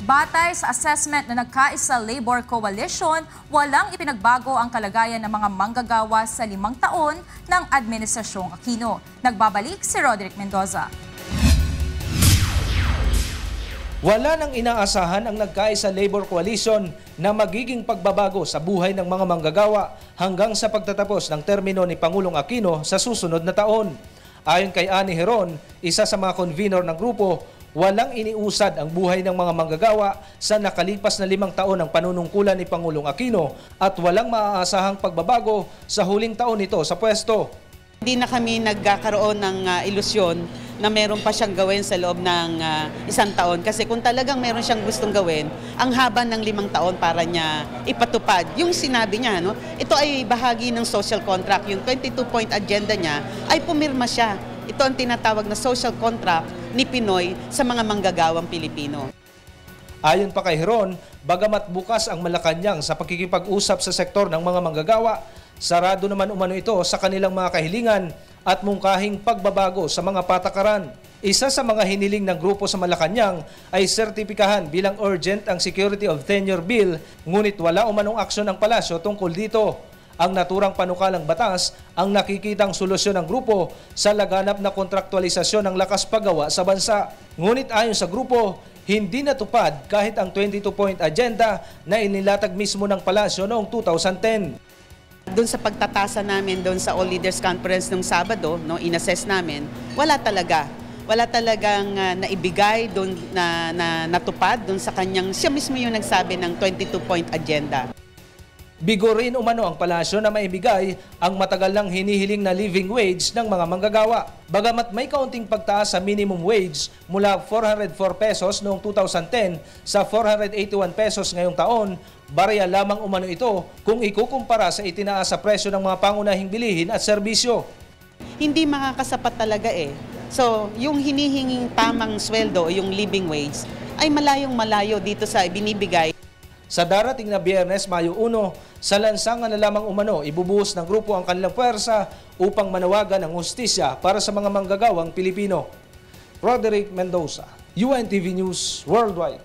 Batay sa assessment na nagkaisa Labor Coalition, walang ipinagbago ang kalagayan ng mga manggagawa sa 5 taon ng Administrasyong Aquino. Nagbabalik si Roderick Mendoza. Wala nang inaasahan ang nagkaisa Labor Coalition na magiging pagbabago sa buhay ng mga manggagawa hanggang sa pagtatapos ng termino ni Pangulong Aquino sa susunod na taon. Ayon kay Ani Heron, isa sa mga convener ng grupo, walang iniusad ang buhay ng mga manggagawa sa nakalipas na 5 taon ng panunungkulan ni Pangulong Aquino at walang maaasahang pagbabago sa huling taon nito sa pwesto. Hindi na kami nagkakaroon ng ilusyon na meron pa siyang gawin sa loob ng 1 taon. Kasi kung talagang meron siyang gustong gawin, ang haba ng 5 taon para niya ipatupad. Yung sinabi niya, no, ito ay bahagi ng social contract. Yung 22-point agenda niya ay pumirma siya. Ito ang tinatawag na social contract ni Pinoy sa mga manggagawang Pilipino. Ayon pa kay Heron, bagamat bukas ang Malacanang sa pakikipag-usap sa sektor ng mga manggagawa, sarado naman umano ito sa kanilang mga kahilingan at mungkahing pagbabago sa mga patakaran. Isa sa mga hiniling ng grupo sa Malacanang ay sertipikahan bilang urgent ang Security of Tenure Bill, ngunit wala umanong aksyon ng palasyo tungkol dito. Ang naturang panukalang batas ang nakikitang solusyon ng grupo sa laganap na kontraktualisasyon ng lakas paggawa sa bansa. Ngunit ayon sa grupo, hindi natupad kahit ang 22-point agenda na inilatag mismo ng palasyo noong 2010. Doon sa pagtatasa namin doon sa All Leaders Conference nung Sabado, no, inassess namin, wala talagang naibigay doon na natupad doon sa kanyang, siya mismo yung nagsabi ng 22-point agenda. Bigo rin umano ang palasyo na maibigay ang matagal nang hinihiling na living wage ng mga manggagawa. Bagamat may kaunting pagtaas sa minimum wage mula 404 pesos noong 2010 sa 481 pesos ngayong taon, barya lamang umano ito kung ikukumpara sa itinaas sa presyo ng mga pangunahing bilihin at serbisyo. Hindi makakasapat talaga eh. So, yung hinihinging tamang sweldo o yung living wage ay malayong-malayo dito sa binibigay. Sa darating na Biyernes, Mayo 1, sa lansangan na lamang umano, ibubuhos ng grupo ang kanilang puwersa upang manawagan ng hustisya para sa mga manggagawang Pilipino. Roderick Mendoza, UNTV News Worldwide.